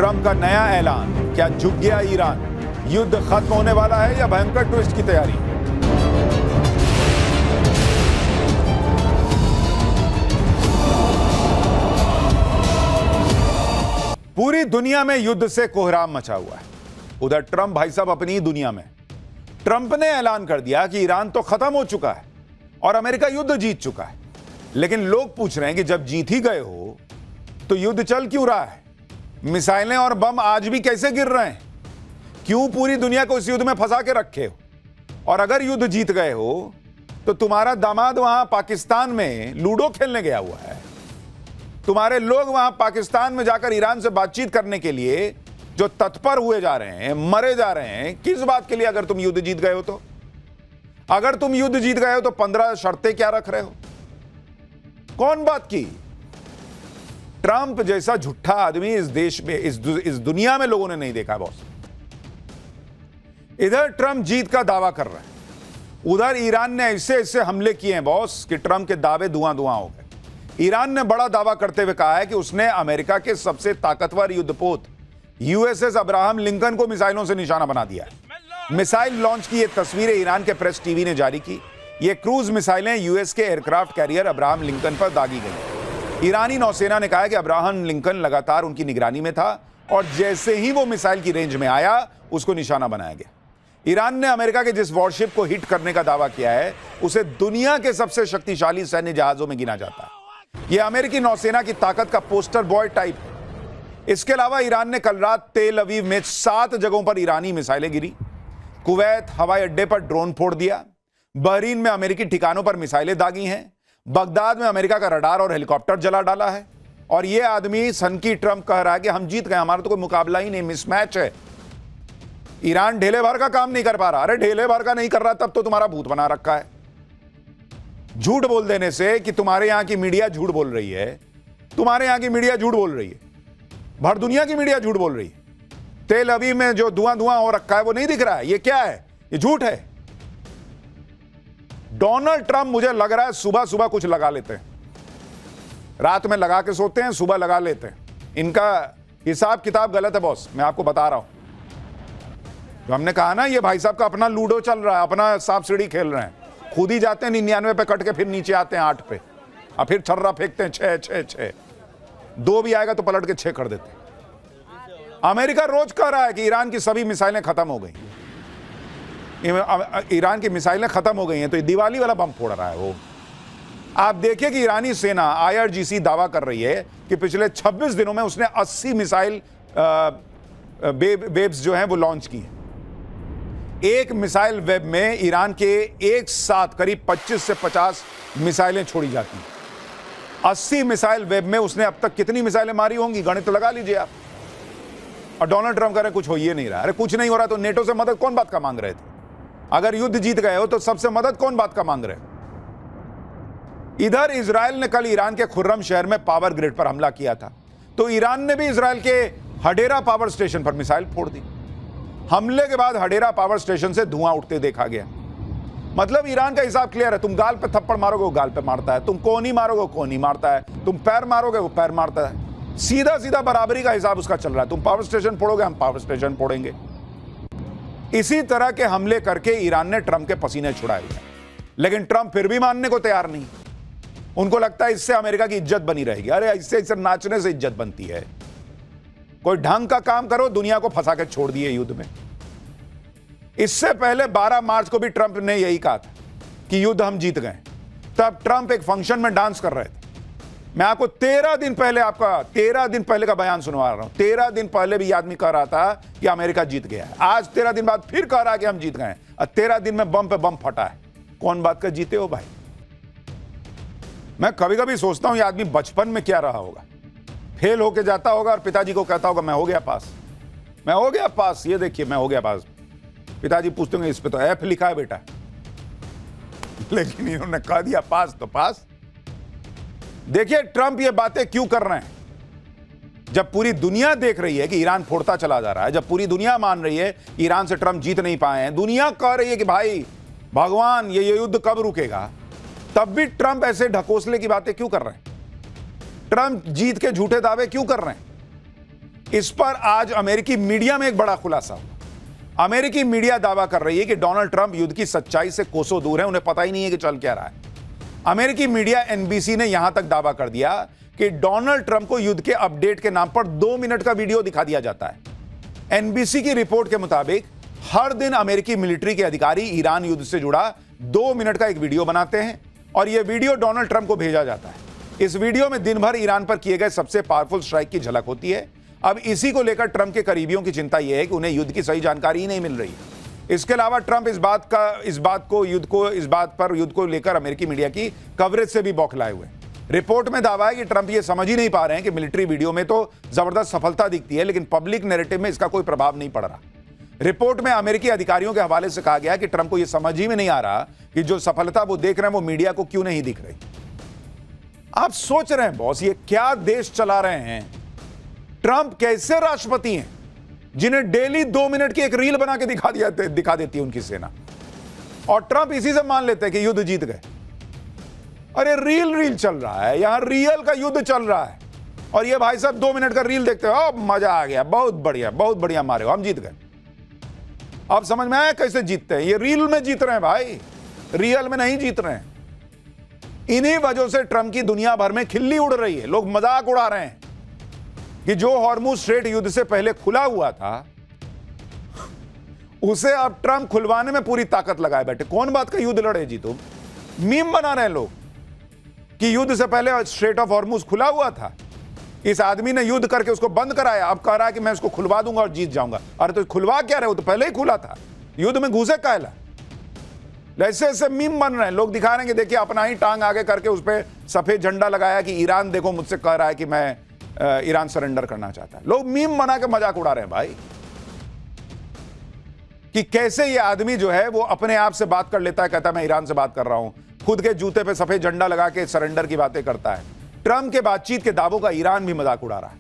Trump का नया ऐलान, क्या झुक गया ईरान? युद्ध खत्म होने वाला है या भयंकर ट्विस्ट की तैयारी? पूरी दुनिया में युद्ध से कोहराम मचा हुआ है। उधर ट्रंप भाई साहब अपनी दुनिया में, ट्रंप ने ऐलान कर दिया कि ईरान तो खत्म हो चुका है और अमेरिका युद्ध जीत चुका है। लेकिन लोग पूछ रहे हैं कि जब जीत ही गए हो तो युद्ध चल क्यों रहा है? मिसाइलें और बम आज भी कैसे गिर रहे हैं? क्यों पूरी दुनिया को इस युद्ध में फंसा के रखे हो? और अगर युद्ध जीत गए हो तो तुम्हारा दामाद वहां पाकिस्तान में लूडो खेलने गया हुआ है, तुम्हारे लोग वहां पाकिस्तान में जाकर ईरान से बातचीत करने के लिए जो तत्पर हुए जा रहे हैं, मरे जा रहे हैं, किस बात के लिए? अगर तुम युद्ध जीत गए हो तो, अगर तुम युद्ध जीत गए हो तो 15 शर्तें क्या रख रहे हो? कौन बात की? ट्रंप जैसा झूठा आदमी इस देश में, इस दुनिया में लोगों ने नहीं देखा बॉस। इधर ट्रंप जीत का दावा कर रहा है, उधर ईरान ने ऐसे ऐसे हमले किए हैं बॉस कि ट्रंप के दावे धुआं धुआं हो गए। ईरान ने बड़ा दावा करते हुए कहा है कि उसने अमेरिका के सबसे ताकतवर युद्धपोत यूएसएस अब्राहम लिंकन को मिसाइलों से निशाना बना दिया है। मिसाइल लॉन्च की ये तस्वीरें ईरान के प्रेस टीवी ने जारी की। ये क्रूज मिसाइलें यूएस के एयरक्राफ्ट कैरियर अब्राहम लिंकन पर दागी गई। ईरानी नौसेना ने कहा है कि अब्राहम लिंकन लगातार उनकी निगरानी में था और जैसे ही वो मिसाइल की रेंज में आया उसको निशाना बनाया गया। ईरान ने अमेरिका के जिस वॉरशिप को हिट करने का दावा किया है उसे दुनिया के सबसे शक्तिशाली सैन्य जहाजों में गिना जाता है। यह अमेरिकी नौसेना की ताकत का पोस्टर बॉय टाइप है। इसके अलावा ईरान ने कल रात तेल अवीव में 7 जगहों पर ईरानी मिसाइलें गिरी। कुवैत हवाई अड्डे पर ड्रोन फोड़ दिया। बहरीन में अमेरिकी ठिकानों पर मिसाइलें दागी हैं। बगदाद में अमेरिका का रडार और हेलीकॉप्टर जला डाला है। और यह आदमी सनकी ट्रंप कह रहा है कि हम जीत गए, हमारा तो कोई मुकाबला ही नहीं, मिसमैच है। ईरान ढेले भर का काम नहीं कर पा रहा। अरे ढेले भर का नहीं कर रहा तब तो तुम्हारा भूत बना रखा है। झूठ बोल देने से कि तुम्हारे यहां की मीडिया झूठ बोल रही है, तुम्हारे यहां की मीडिया झूठ बोल रही है, भर दुनिया की मीडिया झूठ बोल रही है। तेल अवीव में जो धुआं धुआं हो रखा है वो नहीं दिख रहा है? ये क्या है? ये झूठ है। डोनाल्ड ट्रंप मुझे लग रहा है सुबह सुबह कुछ लगा लेते हैं, रात में लगा के सोते हैं, सुबह लगा लेते हैं। इनका हिसाब किताब गलत है बॉस, मैं आपको बता रहा हूं। जो हमने कहा ना, ये भाई साहब का अपना लूडो चल रहा है, अपना सांप सीढ़ी खेल रहे हैं। खुद ही जाते हैं 99 पे कट के फिर नीचे आते हैं 8 पे और फिर छर्रा फेंकते हैं 6 6 6। 2 भी आएगा तो पलट के 6 कर देते हैं। अमेरिका रोज कह रहा है कि ईरान की सभी मिसाइलें खत्म हो गई, ईरान की मिसाइलें खत्म हो गई हैं, तो ये दिवाली वाला बम फोड़ रहा है वो। आप देखिए कि ईरानी सेना IRGC दावा कर रही है कि पिछले 26 दिनों में उसने 80 मिसाइल वेव्स जो हैं वो लॉन्च की हैं। एक मिसाइल वेब में ईरान के एक साथ करीब 25 से 50 मिसाइलें छोड़ी जाती हैं। 80 मिसाइल वेब में उसने अब तक कितनी मिसाइलें मारी होंगी, गणित तो लगा लीजिए आप। और डोनाल्ड ट्रंप कह रहे कुछ हो ही नहीं रहा। अरे कुछ नहीं हो रहा तो नेटो से मदद कौन बात का मांग रहे थे? अगर युद्ध जीत गए हो तो सबसे मदद कौन बात का मांग रहे? इधर इजराइल ने कल ईरान के खुर्रम शहर में पावर ग्रिड पर हमला किया था, तो ईरान ने भी इजराइल के हडेरा पावर स्टेशन पर मिसाइल फोड़ दी। हमले के बाद हडेरा पावर स्टेशन से धुआं उठते देखा गया। मतलब ईरान का हिसाब क्लियर है, तुम गाल पे थप्पड़ मारोगे वो गाल पे मारता है, तुम कोहनी मारोगे वो कोहनी मारता है, तुम पैर मारोगे वो पैर मारता है। सीधा सीधा बराबरी का हिसाब उसका चल रहा है। तुम पावर स्टेशन फोड़ोगे, हम पावर स्टेशन फोड़ेंगे। इसी तरह के हमले करके ईरान ने ट्रंप के पसीने छुड़ाए हुए। लेकिन ट्रंप फिर भी मानने को तैयार नहीं। उनको लगता है इससे अमेरिका की इज्जत बनी रहेगी। अरे इससे नाचने से इज्जत बनती है। कोई ढंग का काम करो, दुनिया को फंसा के छोड़ दिए युद्ध में। इससे पहले 12 मार्च को भी ट्रंप ने यही कहा था कि युद्ध हम जीत गए। तब ट्रंप एक फंक्शन में डांस कर रहे थे। मैं आपको 13 दिन पहले का बयान सुनवा रहा हूं। 13 दिन पहले भी आदमी कह रहा था कि अमेरिका जीत गया है। आज 13 दिन बाद फिर कह रहा है कि हम जीत गए, और 13 दिन में बम पे बम फटा है। कौन बात का जीते हो भाई? मैं कभी कभी सोचता हूं ये आदमी बचपन में क्या रहा होगा। फेल होके जाता होगा और पिताजी को कहता होगा मैं हो गया पास, मैं हो गया पास, ये देखिए मैं हो गया पास। पिताजी पूछते होंगे इस पे तो F लिखा है बेटा, लेकिन इन्होंने कह दिया पास तो पास। देखिए ट्रंप ये बातें क्यों कर रहे हैं। जब पूरी दुनिया देख रही है कि ईरान फोड़ता चला जा रहा है, जब पूरी दुनिया मान रही है ईरान से ट्रंप जीत नहीं पाए हैं, दुनिया कह रही है कि भाई भगवान ये युद्ध कब रुकेगा, तब भी ट्रंप ऐसे ढकोसले की बातें क्यों कर रहे हैं? ट्रंप जीत के झूठे दावे क्यों कर रहे हैं? इस पर आज अमेरिकी मीडिया में एक बड़ा खुलासा हुआ। अमेरिकी मीडिया दावा कर रही है कि डोनाल्ड ट्रंप युद्ध की सच्चाई से कोसों दूर है, उन्हें पता ही नहीं है कि चल क्या रहा है। अमेरिकी मीडिया एनबीसी ने यहां तक दावा कर दिया कि डोनाल्ड ट्रंप को युद्ध के अपडेट के नाम पर 2 मिनट का वीडियो दिखा दिया जाता है। एनबीसी की रिपोर्ट के मुताबिक हर दिन अमेरिकी मिलिट्री के अधिकारी ईरान युद्ध से जुड़ा 2 मिनट का एक वीडियो बनाते हैं और यह वीडियो डोनाल्ड ट्रंप को भेजा जाता है। इस वीडियो में दिन भर ईरान पर किए गए सबसे पावरफुल स्ट्राइक की झलक होती है। अब इसी को लेकर ट्रंप के करीबियों की चिंता यह है कि उन्हें युद्ध की सही जानकारी ही नहीं मिल रही। इसके अलावा ट्रंप इस बात पर युद्ध को लेकर अमेरिकी मीडिया की कवरेज से भी बौखलाए हुए। रिपोर्ट में दावा है कि ट्रंप ये समझ ही नहीं पा रहे हैं कि मिलिट्री वीडियो में तो जबरदस्त सफलता दिखती है, लेकिन पब्लिक नैरेटिव में इसका कोई प्रभाव नहीं पड़ रहा। रिपोर्ट में अमेरिकी अधिकारियों के हवाले से कहा गया कि ट्रंप को यह समझ ही में नहीं आ रहा कि जो सफलता वो देख रहे हैं वो मीडिया को क्यों नहीं दिख रही। आप सोच रहे हैं बॉस, ये क्या देश चला रहे हैं? ट्रंप कैसे राष्ट्रपति हैं जिन्हें डेली 2 मिनट की एक रील बना के दिखा देती है उनकी सेना, और ट्रंप इसी से मान लेते हैं कि युद्ध जीत गए। अरे रील चल रहा है, यहां रियल का युद्ध चल रहा है और ये भाई साहब 2 मिनट का रील देखते हो, मजा आ गया, बहुत बढ़िया मारे हो, हम जीत गए। अब समझ में आया कैसे जीतते हैं? ये रील में जीत रहे हैं भाई, रियल में नहीं जीत रहे हैं। इन्हीं वजहों से ट्रंप की दुनिया भर में खिल्ली उड़ रही है। लोग मजाक उड़ा रहे हैं कि जो हॉर्मुज स्ट्रेट युद्ध से पहले खुला हुआ था उसे अब ट्रंप खुलवाने में पूरी ताकत लगाए बैठे। कौन बात का युद्ध लड़े जी तुम? मीम बना रहे हैं लोग कि युद्ध से पहले स्ट्रेट ऑफ हॉर्मुज खुला हुआ था, इस आदमी ने युद्ध करके उसको बंद कराया, अब कह रहा है कि मैं उसको खुलवा दूंगा और जीत जाऊंगा। अरे तो खुलवा क्या रहे हो? तो पहले ही खुला था, युद्ध में घुसे कायला। ऐसे ऐसे मीम बन रहे हैं, लोग दिखा रहे हैं कि देखिए अपना ही टांग आगे करके उस पर सफेद झंडा लगाया कि ईरान देखो मुझसे कह रहा है कि मैं ईरान सरेंडर करना चाहता है। लोग मीम बना के मजाक उड़ा रहे हैं भाई कि कैसे ये आदमी जो है वो अपने आप से बात कर लेता है, कहता है मैं ईरान से बात कर रहा हूं, खुद के जूते पे सफेद झंडा लगा के सरेंडर की बातें करता है। ट्रंप के बातचीत के दावों का ईरान भी मजाक उड़ा रहा है।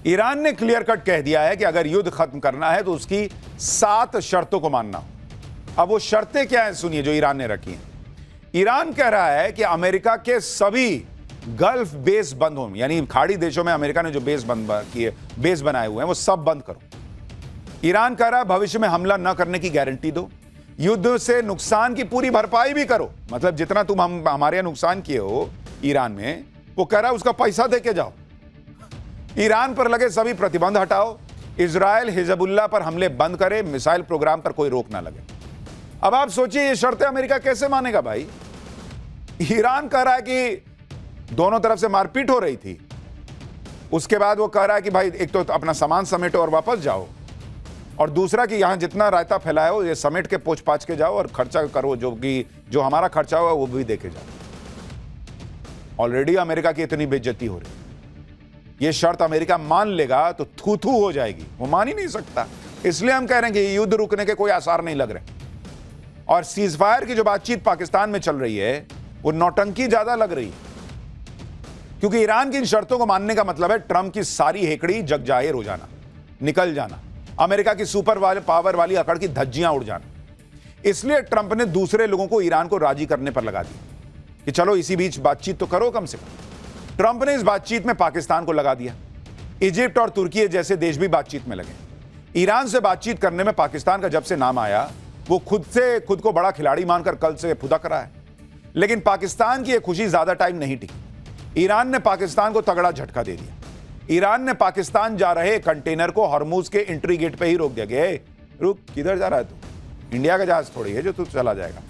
ईरान ने क्लियर कट कह दिया है कि अगर युद्ध खत्म करना है तो उसकी 7 शर्तों को मानना हो। अब वो शर्तें क्या हैं सुनिए जो ईरान ने रखी हैं। ईरान कह रहा है कि अमेरिका के सभी गल्फ बेस बंद हो, यानी खाड़ी देशों में अमेरिका ने जो बेस बनाए हुए हैं वो सब बंद करो। ईरान कह रहा है भविष्य में हमला न करने की गारंटी दो, युद्ध से नुकसान की पूरी भरपाई भी करो। मतलब जितना तुम हमारे यहां नुकसान किए हो ईरान में, वो कह रहा है उसका पैसा दे के जाओ। ईरान पर लगे सभी प्रतिबंध हटाओ, इजराइल हिजबुल्लाह पर हमले बंद करे, मिसाइल प्रोग्राम पर कोई रोक ना लगे। अब आप सोचिए ये शर्तें अमेरिका कैसे मानेगा भाई? ईरान कह रहा है कि दोनों तरफ से मारपीट हो रही थी, उसके बाद वो कह रहा है कि भाई एक तो अपना सामान समेटो और वापस जाओ, और दूसरा कि यहां जितना रायता फैलाए हो ये समेट के पोछ पाछ के जाओ और खर्चा करो, जो हमारा खर्चा हुआ वो भी देके जाओ। ऑलरेडी अमेरिका की इतनी बेइज्जती हो रही, ये शर्त अमेरिका मान लेगा तो थू थू हो जाएगी, वो मान ही नहीं सकता। इसलिए हम कह रहे हैं कि युद्ध रुकने के कोई आसार नहीं लग रहे, और सीजफायर की जो बातचीत पाकिस्तान में चल रही है वो नौटंकी ज्यादा लग रही है, क्योंकि ईरान की इन शर्तों को मानने का मतलब है ट्रंप की सारी हेकड़ी जग जाहिर हो जाना, निकल जाना, अमेरिका की सुपर पावर वाली अकड़ की धज्जियां उड़ जाना। इसलिए ट्रंप ने दूसरे लोगों को ईरान को राजी करने पर लगा दिया कि चलो इसी बीच बातचीत तो करो कम से कम। ट्रंप ने इस बातचीत में पाकिस्तान को लगा दिया, इजिप्ट और तुर्की जैसे देश भी बातचीत में लगे। ईरान से बातचीत करने में पाकिस्तान का जब से नाम आया वो खुद को बड़ा खिलाड़ी मानकर कल से फुदक रहा है, लेकिन पाकिस्तान की यह खुशी ज्यादा टाइम नहीं टिकी। ईरान ने पाकिस्तान को तगड़ा झटका दे दिया। ईरान ने पाकिस्तान जा रहे कंटेनर को हॉर्मुज के एंट्री गेट पे ही रोक दिया गया। रुक, किधर जा रहा है तू? इंडिया का जहाज थोड़ी है जो तू चला जाएगा।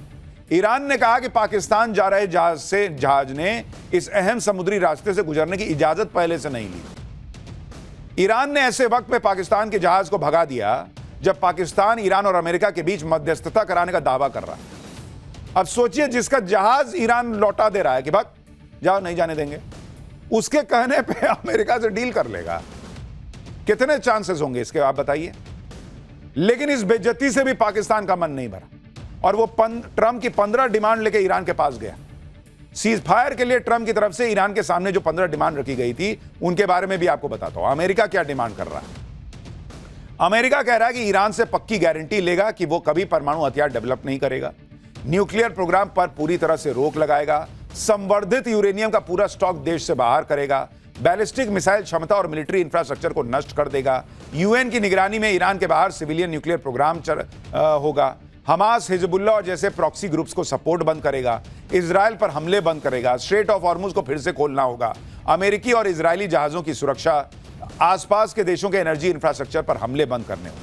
ईरान ने कहा कि पाकिस्तान जा रहे जहाज ने इस अहम समुद्री रास्ते से गुजरने की इजाजत पहले से नहीं ली। ईरान ने ऐसे वक्त में पाकिस्तान के जहाज को भगा दिया जब पाकिस्तान ईरान और अमेरिका के बीच मध्यस्थता कराने का दावा कर रहा है। अब सोचिए जिसका जहाज ईरान लौटा दे रहा है कि भाग जाओ, नहीं जाने देंगे, उसके कहने पे अमेरिका से डील कर लेगा। कितने चांसेस होंगे इसके, आप बताइए। लेकिन इस बेइज्जती से भी पाकिस्तान का मन नहीं भरा और वो ट्रंप की 15 डिमांड लेके ईरान के पास गया। सीज फायर के लिए ट्रंप की तरफ से ईरान के सामने जो 15 डिमांड रखी गई थी उनके बारे में भी आपको बताता हूं। अमेरिका क्या डिमांड कर रहा है? अमेरिका कह रहा है कि ईरान से पक्की गारंटी लेगा कि वो कभी परमाणु हथियार डेवलप नहीं करेगा, न्यूक्लियर प्रोग्राम पर पूरी तरह से रोक लगाएगा, संवर्धित यूरेनियम का पूरा स्टॉक देश से बाहर करेगा, बैलिस्टिक मिसाइल क्षमता और मिलिट्री इंफ्रास्ट्रक्चर को नष्ट कर देगा। यूएन की निगरानी में ईरान के बाहर सिविलियन न्यूक्लियर प्रोग्राम होगा। हमास, हिजबुल्लाह और जैसे प्रॉक्सी ग्रुप्स को सपोर्ट बंद करेगा। इजराइल पर हमले बंद करेगा। स्ट्रेट ऑफ हॉर्मुज को फिर से खोलना होगा। अमेरिकी और इजरायली जहाजों की सुरक्षा, आसपास के देशों के एनर्जी इंफ्रास्ट्रक्चर पर हमले बंद करने होंगे।